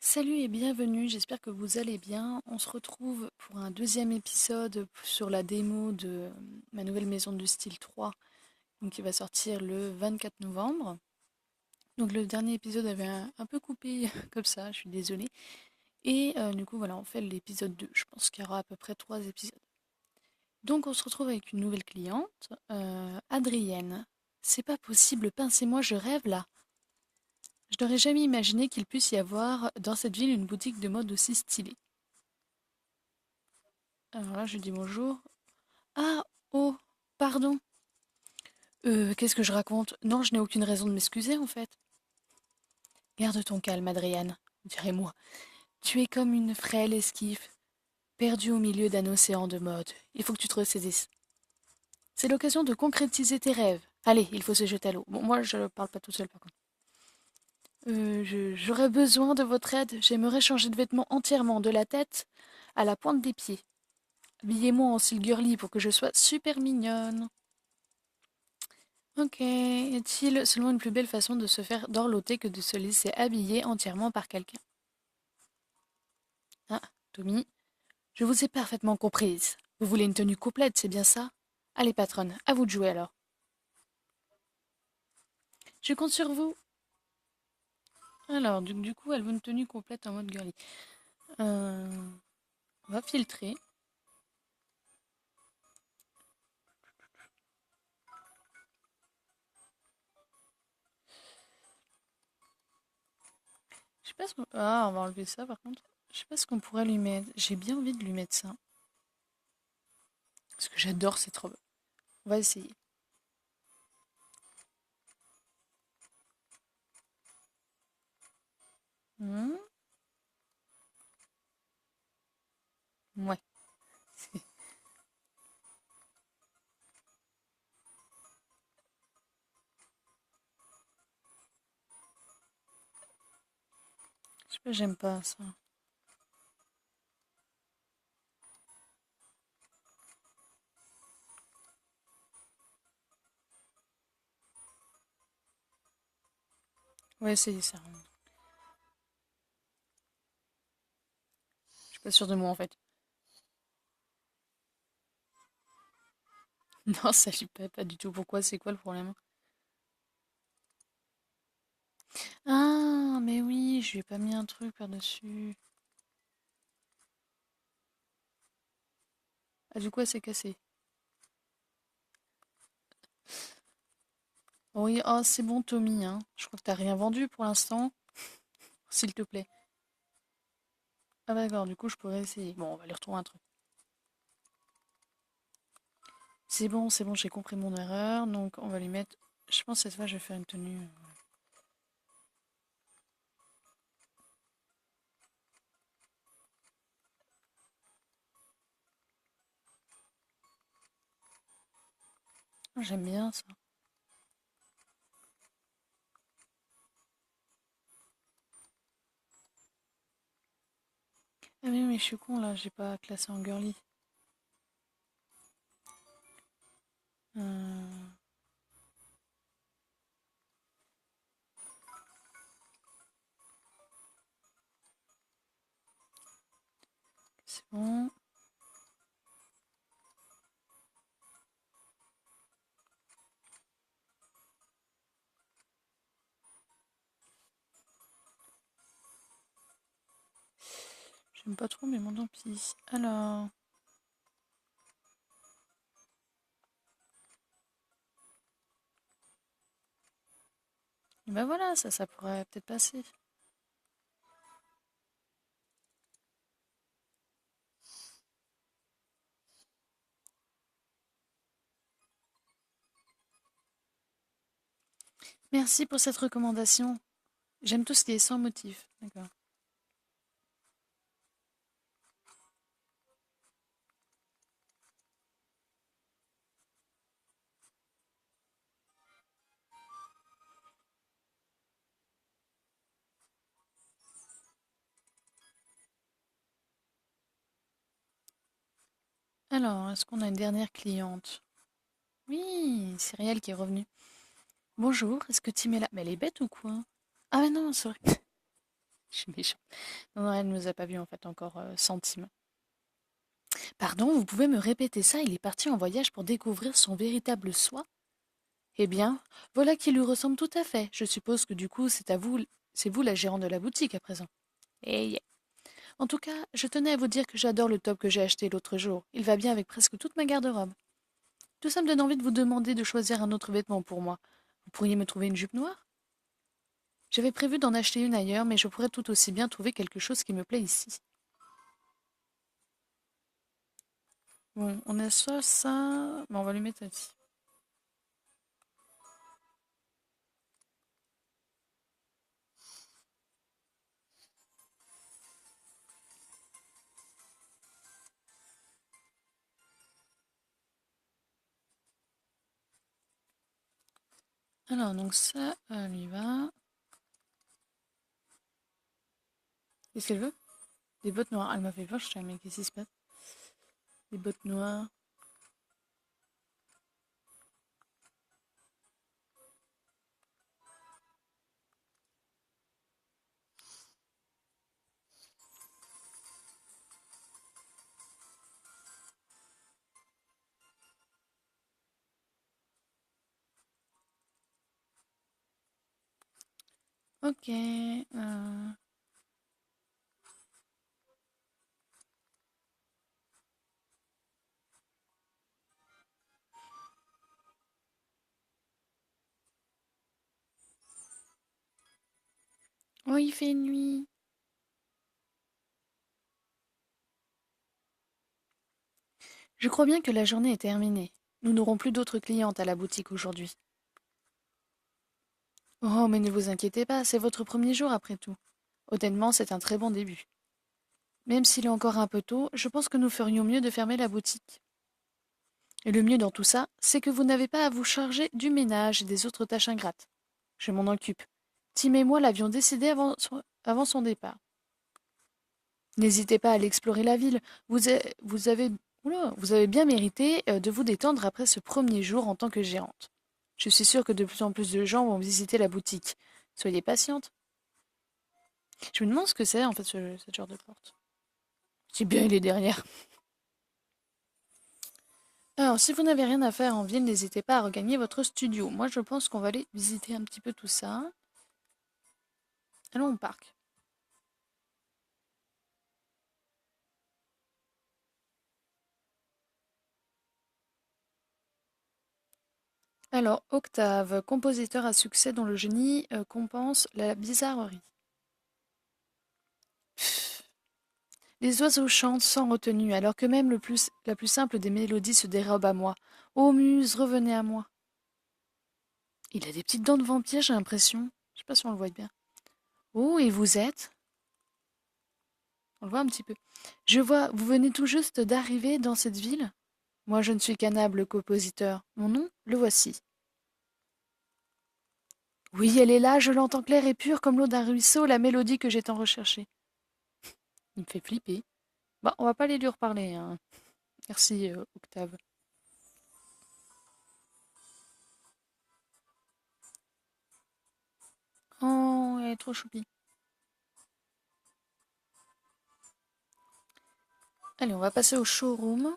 Salut et bienvenue, j'espère que vous allez bien. On se retrouve pour un deuxième épisode sur la démo de ma nouvelle maison de style 3, donc qui va sortir le 24 novembre. Donc le dernier épisode avait un peu coupé comme ça, je suis désolée. Et du coup voilà, on fait l'épisode 2. Je pense qu'il y aura à peu près 3 épisodes. Donc on se retrouve avec une nouvelle cliente, Adrienne. C'est pas possible, pincez-moi, je rêve là. Je n'aurais jamais imaginé qu'il puisse y avoir dans cette ville une boutique de mode aussi stylée. Alors là, je lui dis bonjour. Ah, oh, pardon. Qu'est-ce que je raconte? Non, je n'ai aucune raison de m'excuser, en fait. Garde ton calme, Adriane, dirais-moi. Tu es comme une frêle esquif, perdue au milieu d'un océan de mode. Il faut que tu te ressaisisses. C'est l'occasion de concrétiser tes rêves. Allez, il faut se jeter à l'eau. Bon, moi, je parle pas tout seul, par contre. J'aurais besoin de votre aide. J'aimerais changer de vêtements entièrement, de la tête à la pointe des pieds. Habillez-moi en style girly pour que je sois super mignonne. Ok, est-il seulement une plus belle façon de se faire dorloter que de se laisser habiller entièrement par quelqu'un? Ah, Tommy, je vous ai parfaitement comprise. Vous voulez une tenue complète, c'est bien ça? Allez, patronne, à vous de jouer alors. Je compte sur vous. Alors, du coup, elle veut une tenue complète en mode girly. Euh, on va filtrer. Je sais pas ce qu'on... Ah, on va enlever ça par contre. Je sais pas ce qu'on pourrait lui mettre. J'ai bien envie de lui mettre ça. Parce que j'adore cette robe. On va essayer. Hmm, ouais. Je sais pas, j'aime pas ça. Ouais, c'est ça. Je suis pas sûre de moi en fait. Non, ça lui plaît pas du tout. Pourquoi? C'est quoi le problème? Ah, mais oui, je lui ai pas mis un truc par-dessus. Ah, du coup, elle s'est cassée. Oui, oh, c'est bon, Tommy, hein. Je crois que t'as rien vendu pour l'instant. S'il te plaît. Ah, d'accord, du coup, je pourrais essayer. Bon, on va lui retrouver un truc. C'est bon, j'ai compris mon erreur. Donc, on va lui mettre. Je pense que cette fois, je vais faire une tenue. J'aime bien ça. Ah, mais je suis con là, j'ai pas classé en girly. Euh, C'est bon. J'aime pas trop, mais bon, tant pis. Alors. Ben voilà, ça pourrait peut-être passer. Merci pour cette recommandation. J'aime tout ce qui est sans motif. D'accord. Alors, est-ce qu'on a une dernière cliente? Oui, Cyrielle qui est revenue. Bonjour, est-ce que Tim est là? Mais elle est bête ou quoi? Ah mais non, c'est vrai. Je suis méchante. Non, non, elle ne nous a pas vus en fait encore centimes. Pardon, vous pouvez me répéter ça? Il est parti en voyage pour découvrir son véritable soi? Eh bien, voilà qui lui ressemble tout à fait. Je suppose que du coup, c'est vous la gérante de la boutique à présent. Eh, yeah. En tout cas, je tenais à vous dire que j'adore le top que j'ai acheté l'autre jour. Il va bien avec presque toute ma garde-robe. Tout ça me donne envie de vous demander de choisir un autre vêtement pour moi. Vous pourriez me trouver une jupe noire? J'avais prévu d'en acheter une ailleurs, mais je pourrais tout aussi bien trouver quelque chose qui me plaît ici. Bon, on a ça. Bon, on va lui mettre ici. Alors, donc ça, lui va. Qu'est-ce qu'elle veut? Des bottes noires. Elle m'a fait peur, je sais, mais qu'est-ce qui se passe? Des bottes noires. Ok. Oh, il fait nuit. Je crois bien que la journée est terminée. Nous n'aurons plus d'autres clientes à la boutique aujourd'hui. Oh, mais ne vous inquiétez pas, c'est votre premier jour après tout. Honnêtement, c'est un très bon début. Même s'il est encore un peu tôt, je pense que nous ferions mieux de fermer la boutique. Et le mieux dans tout ça, c'est que vous n'avez pas à vous charger du ménage et des autres tâches ingrates. Je m'en occupe. Tim et moi l'avions décidé avant son départ. N'hésitez pas à aller explorer la ville. Vous avez bien mérité de vous détendre après ce premier jour en tant que gérante. Je suis sûre que de plus en plus de gens vont visiter la boutique. Soyez patiente. Je me demande ce que c'est en fait ce genre de porte. C'est bien, il est derrière. Alors, si vous n'avez rien à faire en ville, n'hésitez pas à regagner votre studio. Moi, je pense qu'on va aller visiter un petit peu tout ça. Allons au parc. Alors, Octave, compositeur à succès dont le génie compense la bizarrerie. Pff, les oiseaux chantent sans retenue, alors que même la plus simple des mélodies se dérobe à moi. Ô muse, revenez à moi. Il a des petites dents de vampire, j'ai l'impression. Je sais pas si on le voit bien. Oh, et vous êtes? On le voit un petit peu. Je vois, vous venez tout juste d'arriver dans cette ville? Moi, je ne suis qu'un humble compositeur. Mon nom, le voici. Oui, elle est là, je l'entends claire et pure comme l'eau d'un ruisseau, la mélodie que j'ai tant recherchée. Il me fait flipper. Bah, on va pas aller lui reparler, hein. Merci, Octave. Oh, elle est trop choupie. Allez, on va passer au showroom.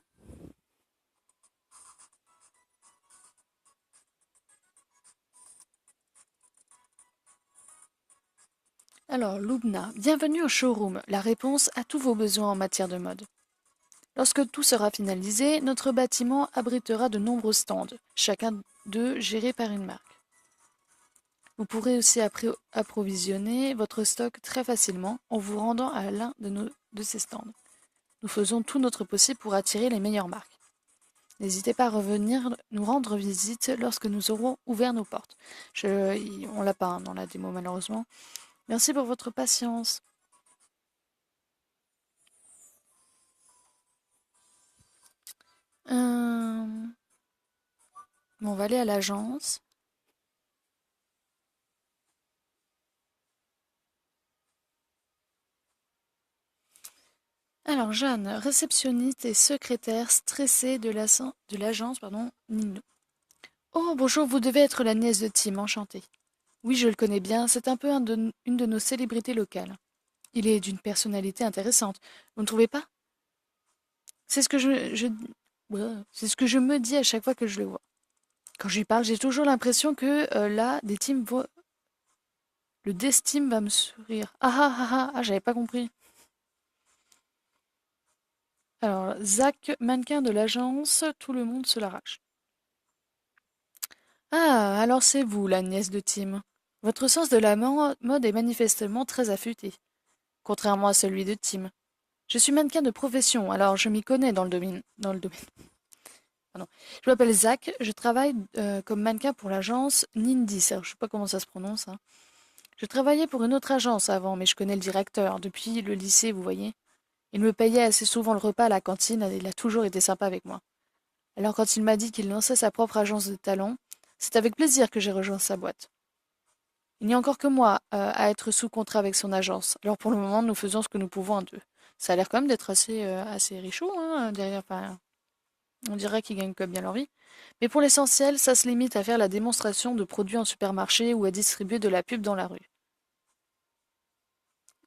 Alors, Lubna, bienvenue au showroom, la réponse à tous vos besoins en matière de mode. Lorsque tout sera finalisé, notre bâtiment abritera de nombreux stands, chacun d'eux géré par une marque. Vous pourrez aussi approvisionner votre stock très facilement en vous rendant à l'un de ces stands. Nous faisons tout notre possible pour attirer les meilleures marques. N'hésitez pas à revenir nous rendre visite lorsque nous aurons ouvert nos portes. On l'a pas hein, dans la démo malheureusement. Merci pour votre patience. Bon, on va aller à l'agence. Alors, Jeanne, réceptionniste et secrétaire stressée de l'agence, Nino. Oh, bonjour, vous devez être la nièce de Tim, enchantée. Oui, je le connais bien, c'est un peu une de nos célébrités locales. Il est d'une personnalité intéressante. Vous ne trouvez pas? C'est ce que ouais, c'est ce que je me dis à chaque fois que je le vois. Quand je lui parle, j'ai toujours l'impression que là, le destin va me sourire. Ah ah ah ah, ah, j'avais pas compris. Alors, Zach, mannequin de l'agence, tout le monde se l'arrache. Ah, alors c'est vous, la nièce de Tim. Votre sens de la mode est manifestement très affûté, contrairement à celui de Tim. Je suis mannequin de profession, alors je m'y connais dans le domaine. Pardon. Je m'appelle Zach, je travaille comme mannequin pour l'agence Nindis. Alors, je sais pas comment ça se prononce, hein. Je travaillais pour une autre agence avant, mais je connais le directeur depuis le lycée, vous voyez. Il me payait assez souvent le repas à la cantine et il a toujours été sympa avec moi. Alors quand il m'a dit qu'il lançait sa propre agence de talent, c'est avec plaisir que j'ai rejoint sa boîte. Il n'y a encore que moi à être sous contrat avec son agence. Alors pour le moment, nous faisons ce que nous pouvons à deux. Ça a l'air quand même d'être assez richou, hein, derrière. Enfin, on dirait qu'ils gagnent quand même bien leur vie. Mais pour l'essentiel, ça se limite à faire la démonstration de produits en supermarché ou à distribuer de la pub dans la rue.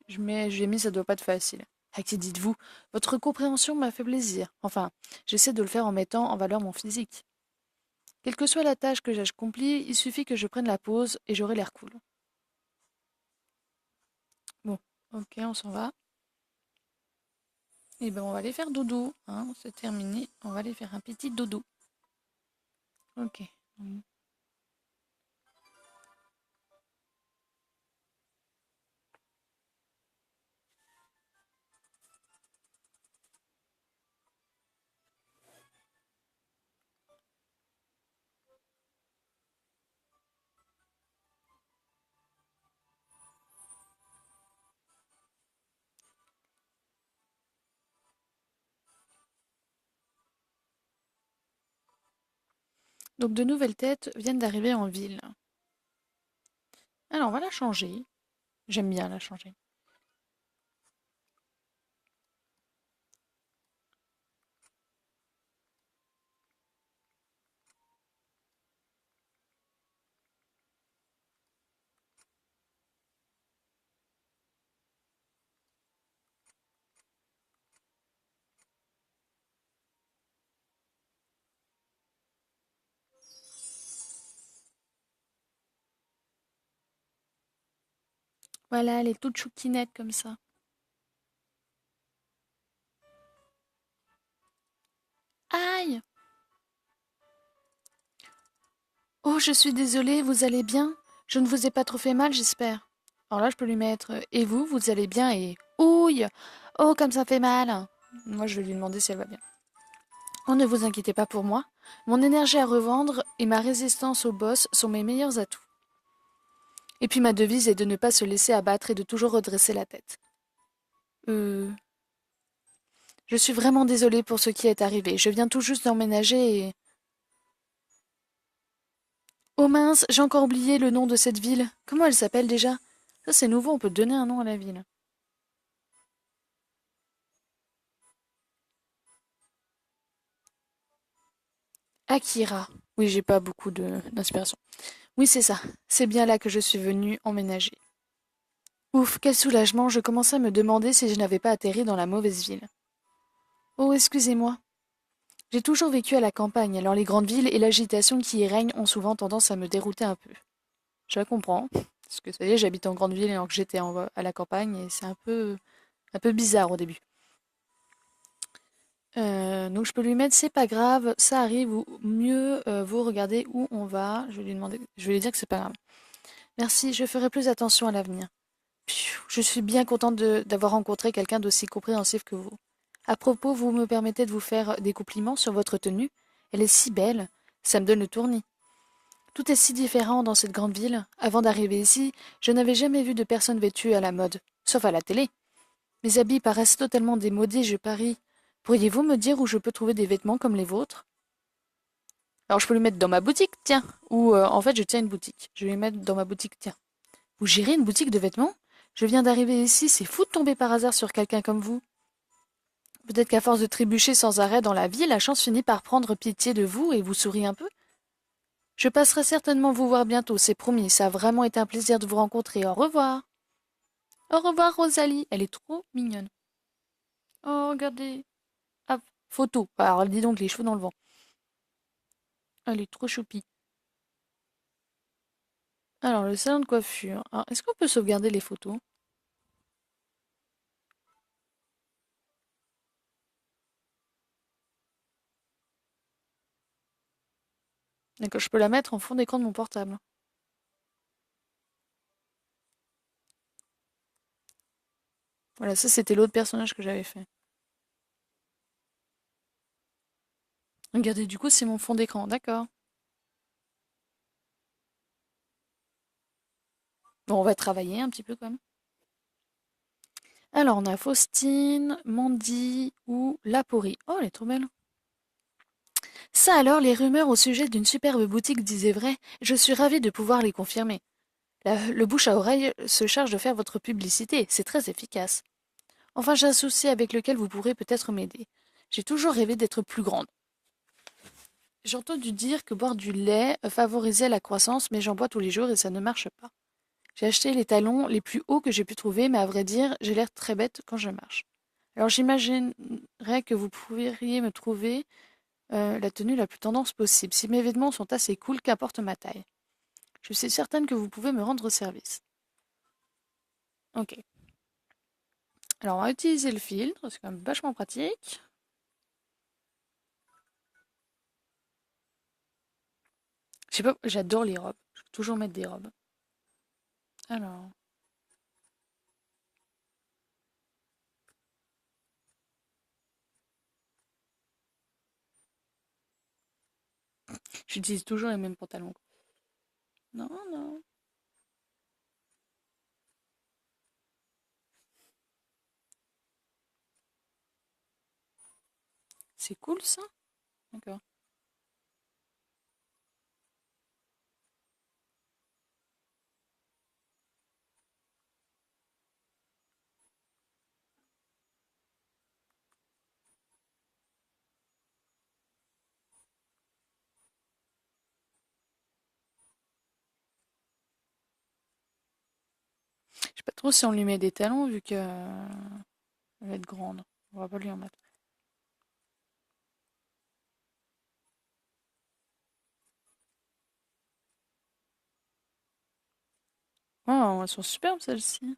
J'ai mis ça doit pas être facile. À qui dites-vous? Votre compréhension m'a fait plaisir. Enfin, j'essaie de le faire en mettant en valeur mon physique. Quelle que soit la tâche que j'ai accomplie, il suffit que je prenne la pause et j'aurai l'air cool. Bon, ok, on s'en va. Et ben on va aller faire dodo, hein, c'est terminé. On va aller faire un petit dodo. Ok. Donc de nouvelles têtes viennent d'arriver en ville. Alors on va la changer. J'aime bien la changer. Voilà, elle est toute chouquinette comme ça. Aïe! Oh, je suis désolée, vous allez bien? Je ne vous ai pas trop fait mal, j'espère. Alors là, je peux lui mettre et vous, vous allez bien et ouille! Oh, comme ça fait mal! Moi, je vais lui demander si elle va bien. Oh, ne vous inquiétez pas pour moi. Mon énergie à revendre et ma résistance au boss sont mes meilleurs atouts. Et puis ma devise est de ne pas se laisser abattre et de toujours redresser la tête. Euh... Je suis vraiment désolée pour ce qui est arrivé. Je viens tout juste d'emménager et... Oh mince, j'ai encore oublié le nom de cette ville. Comment elle s'appelle déjà? Ça c'est nouveau, on peut donner un nom à la ville. Akira. Oui, j'ai pas beaucoup d'inspiration. Oui, c'est ça. C'est bien là que je suis venue emménager. Ouf, quel soulagement, je commençais à me demander si je n'avais pas atterri dans la mauvaise ville. Oh, excusez-moi. J'ai toujours vécu à la campagne, alors les grandes villes et l'agitation qui y règne ont souvent tendance à me dérouter un peu. Je la comprends, parce que ça y est, j'habite en grande ville alors que j'étais à la campagne et c'est un peu bizarre au début. Donc je peux lui mettre c'est pas grave, ça arrive ou mieux vous regardez où on va. Je vais lui dire que c'est pas grave. Merci, je ferai plus attention à l'avenir. Pfiou, je suis bien contente d'avoir rencontré quelqu'un d'aussi compréhensif que vous. À propos, vous me permettez de vous faire des compliments sur votre tenue? Elle est si belle, ça me donne le tournis. Tout est si différent dans cette grande ville. Avant d'arriver ici, je n'avais jamais vu de personne vêtue à la mode, sauf à la télé. Mes habits paraissent totalement démodés, je parie. Pourriez-vous me dire où je peux trouver des vêtements comme les vôtres? Alors je peux les mettre dans ma boutique, tiens. Ou en fait je tiens une boutique. Je vais les mettre dans ma boutique, tiens. Vous gérez une boutique de vêtements? Je viens d'arriver ici, c'est fou de tomber par hasard sur quelqu'un comme vous. Peut-être qu'à force de trébucher sans arrêt dans la vie, la chance finit par prendre pitié de vous et vous sourit un peu. Je passerai certainement vous voir bientôt, c'est promis. Ça a vraiment été un plaisir de vous rencontrer. Au revoir. Au revoir Rosalie, elle est trop mignonne. Oh, regardez. Hop, photo. Alors dis donc les cheveux dans le vent. Elle est trop choupie. Alors le salon de coiffure. Alors, est-ce qu'on peut sauvegarder les photos? D'accord, je peux la mettre en fond d'écran de mon portable. Voilà, ça c'était l'autre personnage que j'avais fait. Regardez, du coup c'est mon fond d'écran, d'accord. Bon, on va travailler un petit peu quand même. Alors on a Faustine, Mandy ou Lapori. Oh, elle est trop belle. Ça alors, les rumeurs au sujet d'une superbe boutique disaient vrai. Je suis ravie de pouvoir les confirmer. Le bouche à oreille se charge de faire votre publicité, c'est très efficace. Enfin, j'ai un souci avec lequel vous pourrez peut-être m'aider. J'ai toujours rêvé d'être plus grande. J'ai entendu dire que boire du lait favorisait la croissance, mais j'en bois tous les jours et ça ne marche pas. J'ai acheté les talons les plus hauts que j'ai pu trouver, mais à vrai dire, j'ai l'air très bête quand je marche. Alors j'imaginerais que vous pourriez me trouver la tenue la plus tendance possible. Si mes vêtements sont assez cool, qu'importe ma taille. Je suis certaine que vous pouvez me rendre service. Ok. Alors on va utiliser le filtre, c'est quand même vachement pratique. Je sais pas, j'adore les robes. Je peux toujours mettre des robes. Alors, j'utilise toujours les mêmes pantalons. Non, non. C'est cool ça? D'accord. Je sais pas trop si on lui met des talons vu que elle va être grande. On va pas lui en mettre. Oh, elles sont superbes celles-ci.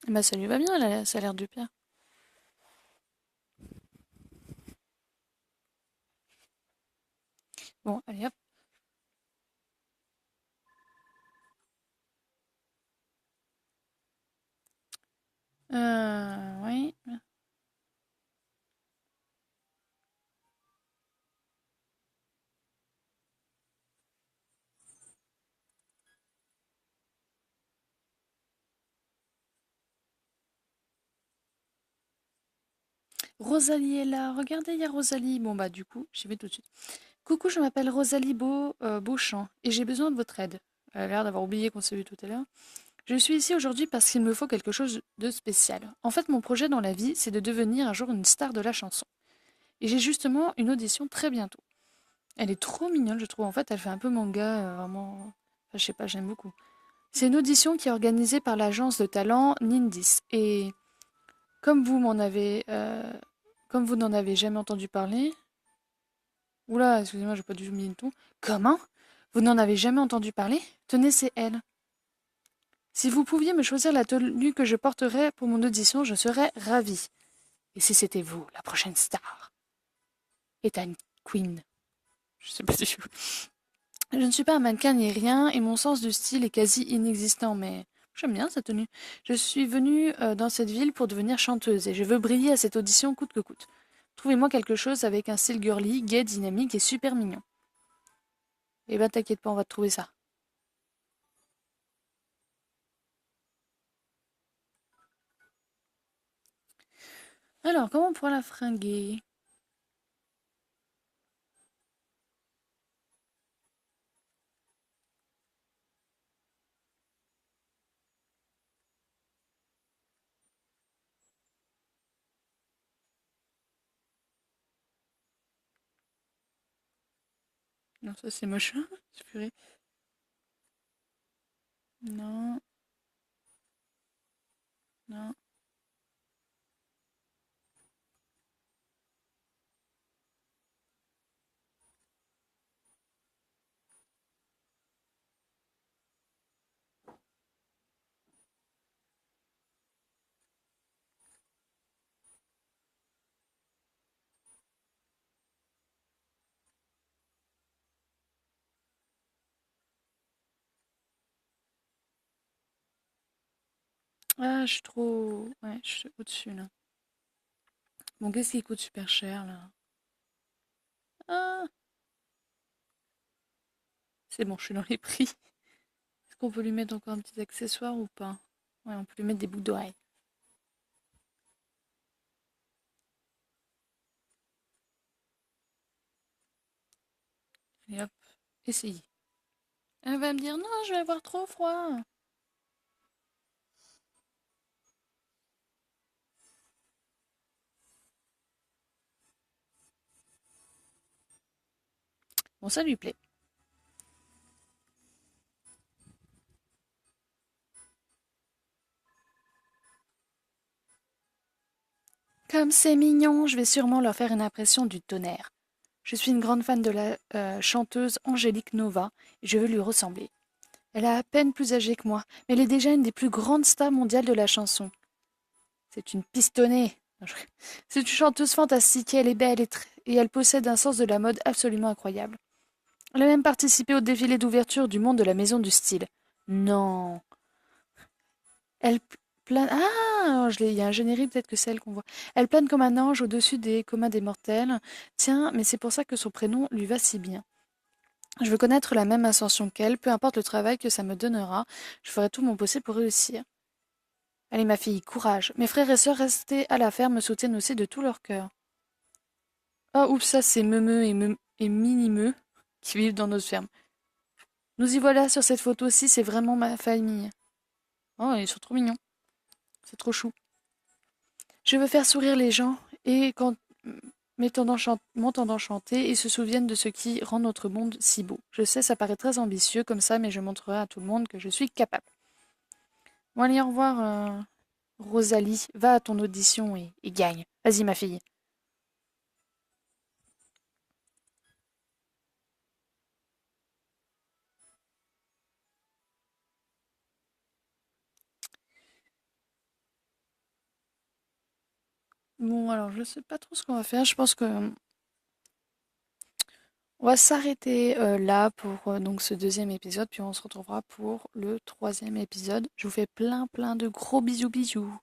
Bah ça lui va bien, ça a l'air du pire. Bon, allez hop. Oui. Rosalie est là. Regardez, il y a Rosalie. Bon bah du coup, j'y vais tout de suite. Coucou, je m'appelle Rosalie Beauchamp et j'ai besoin de votre aide. Elle a l'air d'avoir oublié qu'on s'est vu tout à l'heure. Je suis ici aujourd'hui parce qu'il me faut quelque chose de spécial. En fait, mon projet dans la vie, c'est de devenir un jour une star de la chanson. Et j'ai justement une audition très bientôt. Elle est trop mignonne, je trouve. En fait, elle fait un peu manga, vraiment. Enfin, je sais pas, j'aime beaucoup. C'est une audition qui est organisée par l'agence de talent Nindis. Et comme vous m'en avez, comme vous n'en avez jamais entendu parler, oula, excusez-moi, j'ai pas du tout mis le ton. Comment? Vous n'en avez jamais entendu parler? Tenez, c'est elle. Si vous pouviez me choisir la tenue que je porterais pour mon audition, je serais ravie. Et si c'était vous, la prochaine star? Ethan Queen. Je sais pas si je ne suis pas un mannequin ni rien, et mon sens du style est quasi inexistant, mais j'aime bien cette tenue. Je suis venue dans cette ville pour devenir chanteuse, et je veux briller à cette audition coûte que coûte. Trouvez-moi quelque chose avec un style girly, gay, dynamique et super mignon. Eh ben t'inquiète pas, on va te trouver ça. Alors, comment on pourra la fringuer? Non, ça c'est moche. C'est purée. Non, non. Ah, je suis trop... Ouais, je suis au-dessus, là. Bon, qu'est-ce qui coûte super cher, là? Ah, c'est bon, je suis dans les prix. Est-ce qu'on peut lui mettre encore un petit accessoire ou pas? Ouais, on peut lui mettre des boucles d'oreilles. Et hop, essayez. Elle va me dire, non, je vais avoir trop froid. Bon, ça lui plaît. Comme c'est mignon, je vais sûrement leur faire une impression du tonnerre. Je suis une grande fan de la chanteuse Angélique Nova et je veux lui ressembler. Elle est à peine plus âgée que moi, mais elle est déjà une des plus grandes stars mondiales de la chanson. C'est une pistonnée. C'est une chanteuse fantastique et elle est belle et elle possède un sens de la mode absolument incroyable. Elle a même participé au défilé d'ouverture du monde de la maison du style. Non. Elle plane... Ah, il y a un générique, peut-être que c'est elle qu'on voit. Elle plane comme un ange au-dessus des communs des mortels. Tiens, mais c'est pour ça que son prénom lui va si bien. Je veux connaître la même ascension qu'elle, peu importe le travail que ça me donnera, je ferai tout mon possible pour réussir. Allez, ma fille, courage. Mes frères et sœurs restés à la ferme me soutiennent aussi de tout leur cœur. Ah, oups, ça, c'est Meumeu et Minimeux qui vivent dans notre ferme. Nous y voilà sur cette photo-ci, c'est vraiment ma famille. Oh, ils sont trop mignons. C'est trop chou. Je veux faire sourire les gens et quand m'entendant chanter, ils se souviennent de ce qui rend notre monde si beau. Je sais, ça paraît très ambitieux comme ça, mais je montrerai à tout le monde que je suis capable. Bon, allez, au revoir, Rosalie. Va à ton audition et gagne. Vas-y, ma fille. Bon, alors, je sais pas trop ce qu'on va faire. Je pense que on va s'arrêter là pour donc ce deuxième épisode, puis on se retrouvera pour le troisième épisode. Je vous fais plein plein de gros bisous bisous.